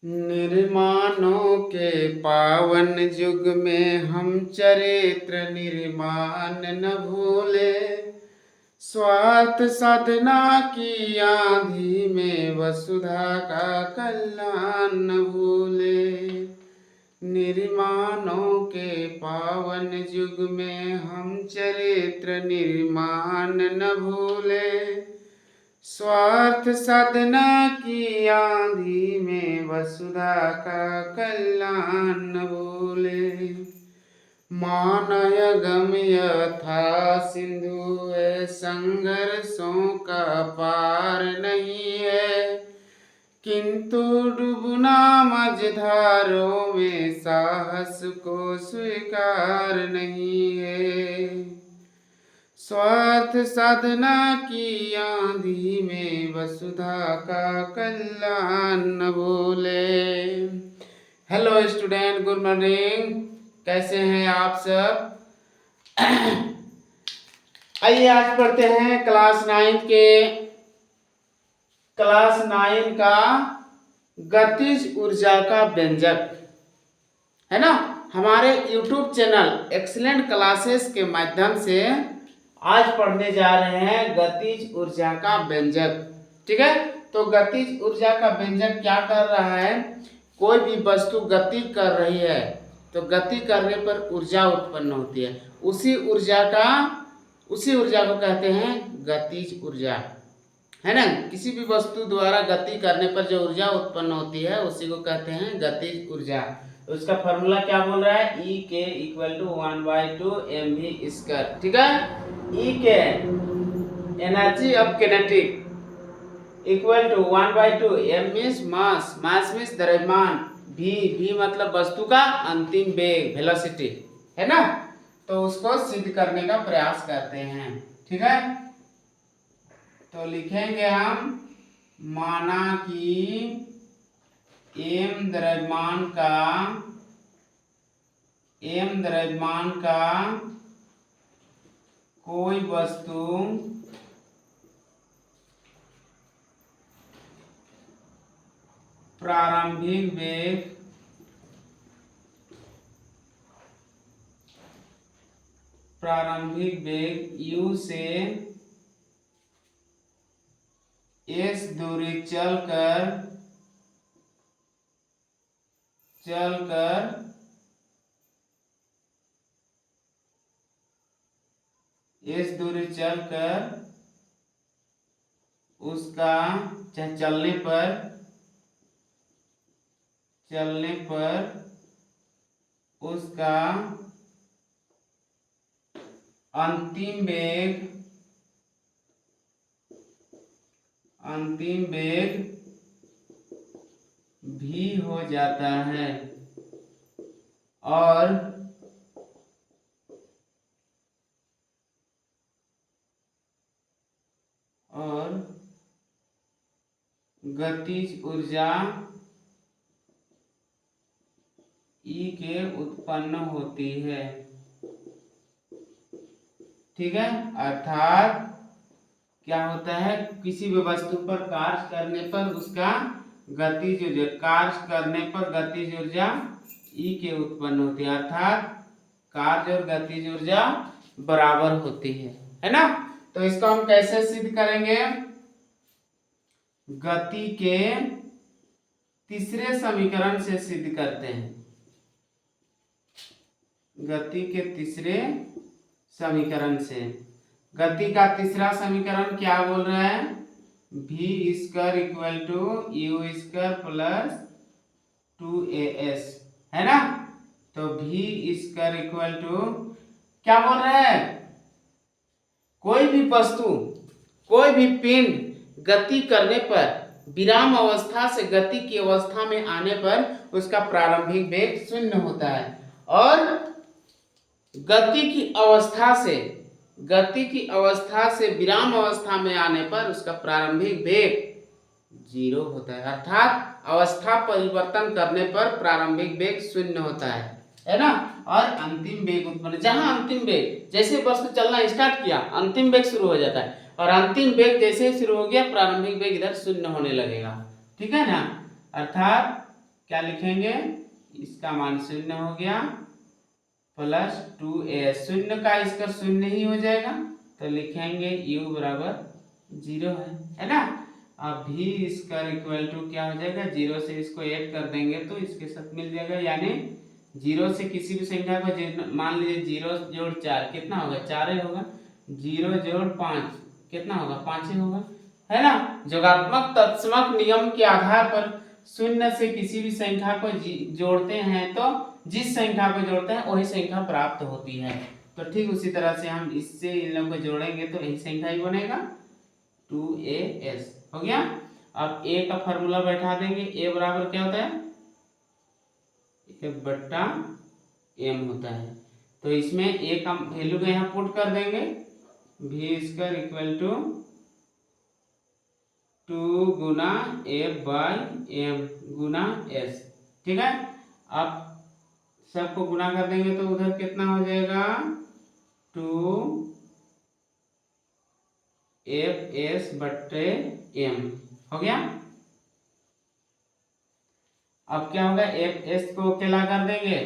निर्माणों के पावन युग में हम चरित्र निर्माण न भूले, स्वार्थ साधना की आंधी में वसुधा का कल्याण न भूले। निर्माणों के पावन युग में हम चरित्र निर्माण न भूले, स्वार्थ साधना की आंधी में वसुधा का कल्याण न भूले। मानयगम यथा सिंधु है, संघर्षों का पार नहीं है, किंतु डूबना मझधारों में साहस को स्वीकार नहीं है। स्वार्थ साधना की आंधी में वसुधा का कल्याण न भूले। Hello student, good morning. कैसे हैं आप सब? आइए आज पढ़ते हैं क्लास 9 का गतिज ऊर्जा का व्यंजक, है ना। हमारे YouTube चैनल एक्सीलेंट क्लासेस के माध्यम से आज पढ़ने जा रहे हैं गतिज ऊर्जा का व्यंजक। ठीक है, तो गतिज ऊर्जा का व्यंजक क्या कर रहा है? कोई भी वस्तु गति कर रही है तो गति करने पर ऊर्जा उत्पन्न होती है। उसी ऊर्जा को कहते हैं गतिज ऊर्जा, है ना। किसी भी वस्तु द्वारा गति करने पर जो ऊर्जा उत्पन्न होती है उसी को कहते हैं गतिज ऊर्जा। उसका फॉर्मूला क्या बोल रहा है? E के इक्वल टू 1/2 mv स्क्वायर। ठीक है, E K energy of kinetic equal to 1/2 m means mass, mass means द्रव्यमान, v मतलब वस्तु का अंतिम वेग, वेलोसिटी, है ना। तो उसको सिद्ध करने का प्रयास करते हैं। ठीक है, तो लिखेंगे हम, माना कि m द्रव्यमान का कोई वस्तु प्रारंभिक वेग u से s दूरी चलकर उसका चलने पर उसका अंतिम वेग भी हो जाता है और गतिज ऊर्जा E के उत्पन्न होती है। ठीक है, अर्थात क्या होता है? किसी भी वस्तु पर कार्य करने पर उसका गतिज ऊर्जा E के उत्पन्न होती है, अर्थात कार्य और गतिज ऊर्जा बराबर होती है ना। तो इसको हम कैसे सिद्ध करेंगे? गति के तीसरे समीकरण से सिद्ध करते हैं। गति के तीसरे समीकरण से। गति का तीसरा समीकरण क्या बोल रहा है? v square equal to u square plus 2as, है ना। तो v स्क्वायर इक्वल टू क्या बोल रहा है? कोई भी वस्तु, कोई भी पिंड गति करने पर विराम अवस्था से गति की अवस्था में आने पर उसका प्रारंभिक वेग 0 होता है और गति की अवस्था से विराम अवस्था में आने पर उसका प्रारंभिक वेग 0 होता है, अर्थात अवस्था परिवर्तन करने पर प्रारंभिक वेग 0 होता है ना। और अंतिम वेग उत्पन्न, जहां अंतिम वेग, जैसे वस्तु चलना स्टार्ट किया अंतिम वेग शुरू हो जाता है और अंतिम वेग जैसे ही शुरू हो गया प्रारंभिक वेग इधर 0 होने लगेगा। ठीक है ना, अर्थात क्या लिखेंगे, इसका मान 0 हो गया प्लस 2a, शून्य का इसका शून्य ही हो जाएगा, तो लिखेंगे u बराबर 0 है ना। अब भी इसका इक्वल टू क्या हो जाएगा, 0 से इसको ऐड कर देंगे तो इसके साथ मिल जाएगा, यानी 0 से किसी भी संख्या को मान लीजिए 0 जोड़ 4 कितना होगा, 4 ही होगा, 0 जोड़ 5 कितना होगा, 5 ही होगा, है ना। जोगात्मक तत्समक नियम के आधार पर शून्य से किसी भी संख्या को जोड़ते हैं तो जिस संख्या को जोड़ते हैं वही संख्या प्राप्त होती है। तो ठीक उसी तरह से हम इससे इन लोगों को जोड़ेंगे तो यही संख्या ही बनेगा, 2as हो गया। अब a का फॉर्मूला बैठा देंगे, a बराबर क्या होता है, 1/m होता है, तो इसमें a का वैल्यू को यहाँ पुट कर देंगे, v² इक्वल टू 2 गुना f/m गुना s, ठीक है। अब सबको गुना कर देंगे तो उधर कितना हो जाएगा, 2fs/m हो गया। अब क्या होगा, fs को अकेला कर देंगे,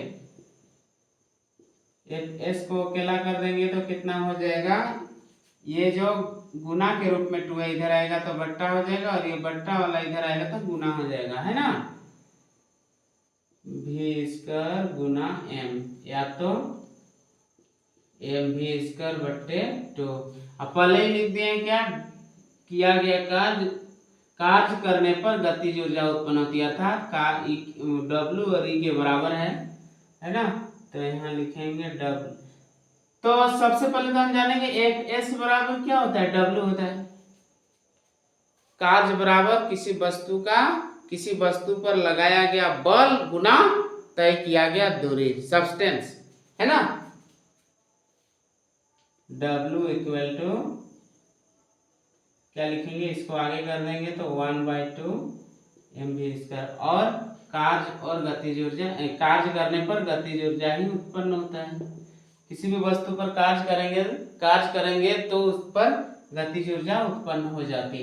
fs को अकेला कर देंगे तो कितना हो जाएगा, ये जो गुना के रूप में 2 इधर आएगा तो बट्टा हो जाएगा, और ये बट्टा वाला इधर आएगा तो गुना हो जाएगा, है ना, v² गुना m, या तो mv²/2। अब पहले ही लिख दिए क्या किया गया, कार्य करने पर गतिज ऊर्जा उत्पन्न होती है, अर्थात W और E के बराबर है ना, तो यहाँ लिखेंगे W। तो सबसे पहले तो हम जानेंगे Fs बराबर क्या होता है, W होता है, कार्य बराबर किसी वस्तु पर लगाया गया बल गुना तय किया गया दूरी, सब्सटेंस, है ना। W इक्वल टू क्या लिखेंगे, इसको आगे कर देंगे तो 1/2 mv², और कार्य और गतिज ऊर्जा, कार्य करने पर गतिज ऊर्जा ही उत्पन्न होता है, किसी भी वस्तु पर कार्य करेंगे तो उस पर गतिज ऊर्जा उत्पन्न हो जाती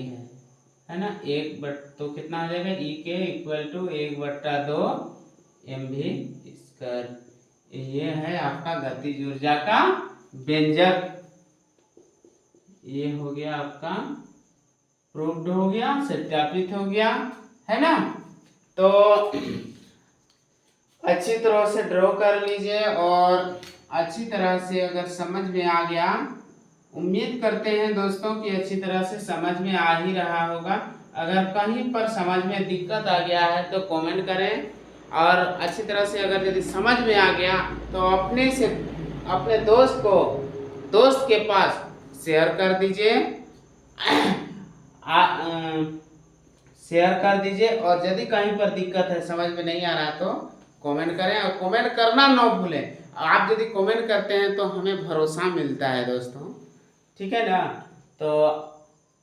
है ना। तो कितना हो जाएगा, E के इक्वल टू 1/2 mv², ये है आपका गतिज ऊर्जा का व्यंजक। ये हो गया आपका प्रूव्ड हो गया, सत्यापित हो गया, है ना। तो अच्छी तरह से ड्रॉ कर लीजिए, और अच्छी तरह से अगर समझ में आ गया, उम्मीद करते हैं दोस्तों कि अच्छी तरह से समझ में आ ही रहा होगा। अगर कहीं पर समझ में दिक्कत आ गया है तो कमेंट करें, और अच्छी तरह से अगर यदि समझ में आ गया तो अपने दोस्त के पास शेयर कर दीजिए, शेयर कर दीजिए। और यदि कहीं पर दिक्कत है, समझ में नहीं आ रहा तो कमेंट करें, और कमेंट करना ना भूलें। आप यदि कमेंट करते हैं तो हमें भरोसा मिलता है दोस्तों, ठीक है ना। तो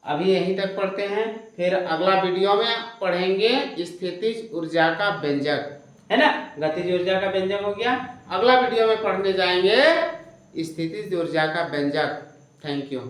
अभी यहीं तक पढ़ते हैं, फिर अगला वीडियो में पढ़ेंगे स्थितिज ऊर्जा का व्यंजक, है ना। गतिज ऊर्जा का व्यंजक हो गया, अगला वीडियो में पढ़ने जाएंगे स्थितिज ऊर्जा का व्यंजक। Thank you.